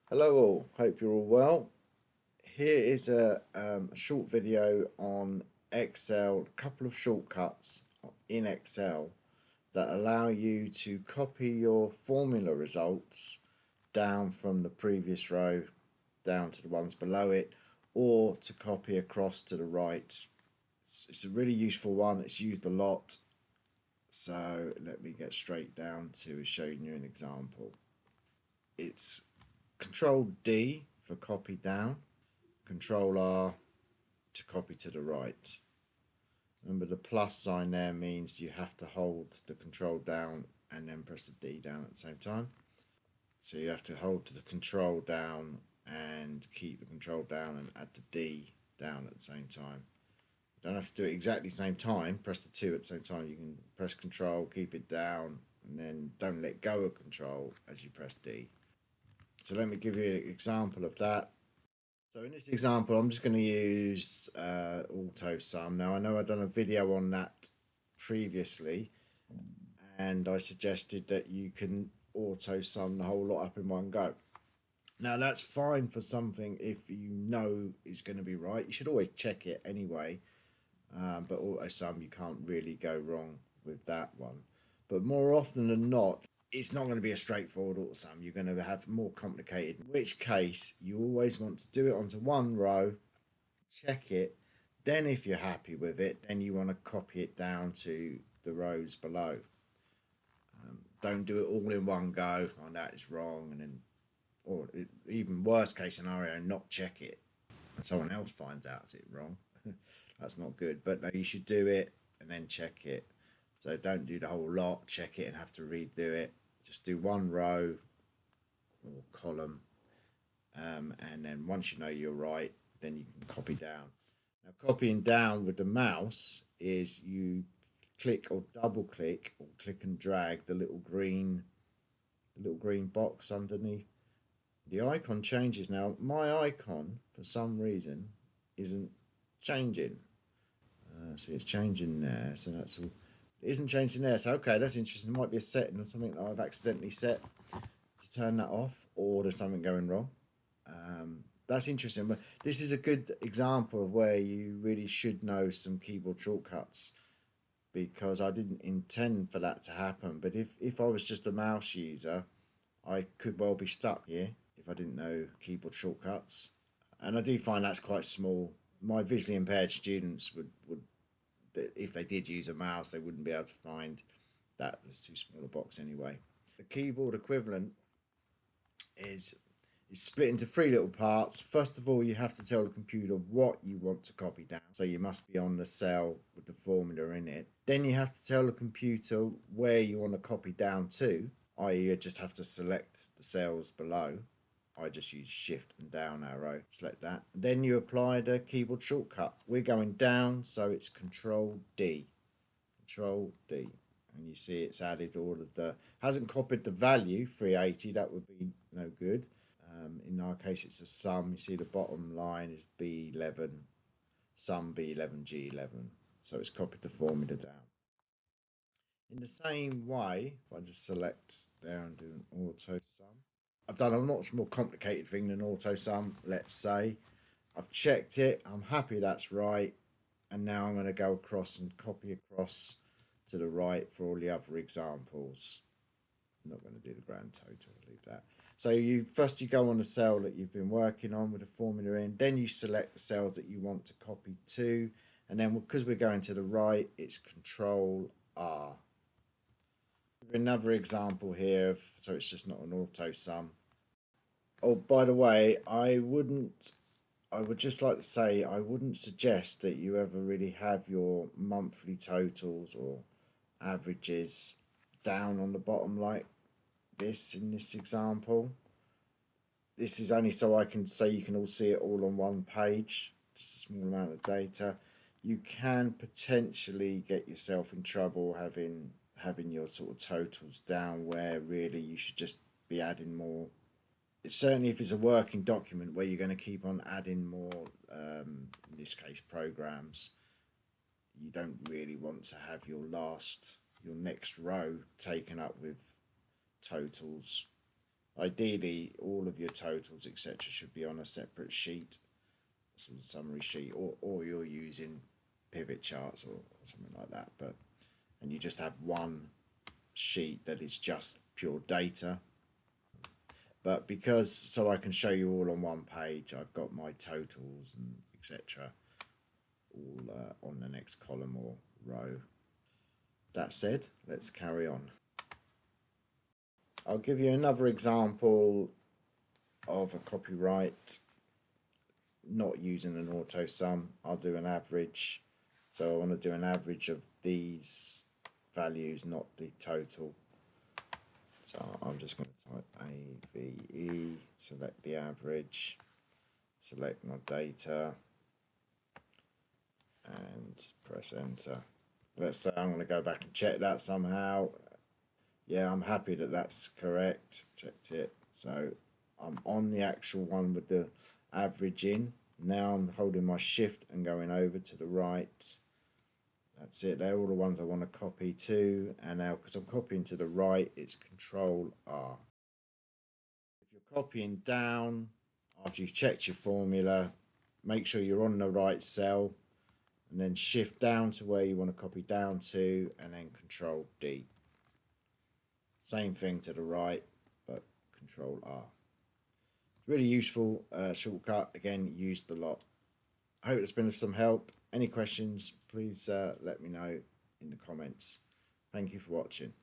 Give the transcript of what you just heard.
Hello all, hope you're all well. Here is a short video on Excel, a couple of shortcuts in Excel that allow you to copy your formula results down from the previous row down to the ones below it, or to copy across to the right. It's a really useful one, it's used a lot. So let me get straight down to showing you an example. It's Ctrl D for copy down, Ctrl R to copy to the right. Remember the plus sign there means you have to hold the Control down and then press the D down at the same time. So you have to hold to the Control down and keep the Control down and add the D down at the same time. You don't have to do it exactly the same time, press the 2 at the same time. You can press Control, keep it down, and then don't let go of Control as you press D. So let me give you an example of that. So in this example, I'm just going to use auto sum. Now I know I've done a video on that previously, and I suggested that you can auto sum the whole lot up in one go. Now that's fine for something if you know is going to be right. You should always check it anyway, but auto sum you can't really go wrong with that one. But more often than not, it's not going to be a straightforward auto sum. You're going to have more complicated, in which case you always want to do it onto one row, check it, then if you're happy with it, then you want to copy it down to the rows below. Don't do it all in one go, find out it's wrong, and then, or even worst case scenario, not check it and someone else finds out it's wrong. That's not good. But no, you should do it and then check it. So don't do the whole lot, check it and have to redo it. Just do one row or column, and then once you know you're right, then you can copy down. Now, copying down with the mouse is you click or double click or click and drag the little green box underneath. The icon changes now. My icon, for some reason, isn't changing. See, it's changing there, so that's all. It isn't changing there, so okay, that's interesting. There might be a setting or something that I've accidentally set to turn that off, or there's something going wrong. That's interesting, but this is a good example of where you really should know some keyboard shortcuts, because I didn't intend for that to happen. But if I was just a mouse user, I could well be stuck here if I didn't know keyboard shortcuts. And I do find that's quite small. My visually impaired students would if they did use a mouse, they wouldn't be able to find that. It's too small a box anyway. The keyboard equivalent is split into three little parts. First of all, you have to tell the computer what you want to copy down. So you must be on the cell with the formula in it. Then you have to tell the computer where you want to copy down to, i.e. you just have to select the cells below. I just use shift and down arrow, select that. Then you apply the keyboard shortcut. We're going down, so it's Ctrl D. Ctrl D. And you see it's added all of the, hasn't copied the value 380, that would be no good. In our case, it's a sum. You see the bottom line is B11, sum B11, G11. So it's copied the formula down. In the same way, if I just select there and do an auto sum, I've done a much more complicated thing than auto sum, let's say. I've checked it, I'm happy that's right, and now I'm going to go across and copy across to the right for all the other examples. I'm not going to do the grand total, I'll leave that. So you go on the cell that you've been working on with the formula in, then you select the cells that you want to copy to, and then because we're going to the right, it's Ctrl R. Another example here of, so it's just not an auto sum. Oh, by the way, I would just like to say I wouldn't suggest that you ever really have your monthly totals or averages down on the bottom like this in this example. This is only so I can say you can all see it all on one page, just a small amount of data. You can potentially get yourself in trouble having your sort of totals down where really you should just be adding more. Certainly if it's a working document where you're going to keep on adding more, in this case programs, you don't really want to have your next row taken up with totals. Ideally, all of your totals, etc., should be on a separate sheet, sort of summary sheet, or you're using pivot charts or something like that. And you just have one sheet that is just pure data. But because, so I can show you all on one page, I've got my totals and etc. all on the next column or row. That said, let's carry on. I'll give you another example of a copyright not using an auto sum. I'll do an average. So I want to do an average of these values, not the total. So I'm just going to type AVE, select the average, select my data, and press enter. Let's say I'm going to go back and check that somehow. Yeah, I'm happy that that's correct. Checked it. So I'm on the actual one with the average in. Now I'm holding my shift and going over to the right. That's it. They're all the ones I want to copy to. And now, because I'm copying to the right, it's Ctrl R. If you're copying down, after you've checked your formula, make sure you're on the right cell, and then shift down to where you want to copy down to, and then Ctrl D. Same thing to the right, but Ctrl R. Really useful shortcut. Again, used a lot. I hope it's been of some help. Any questions, please let me know in the comments. Thank you for watching.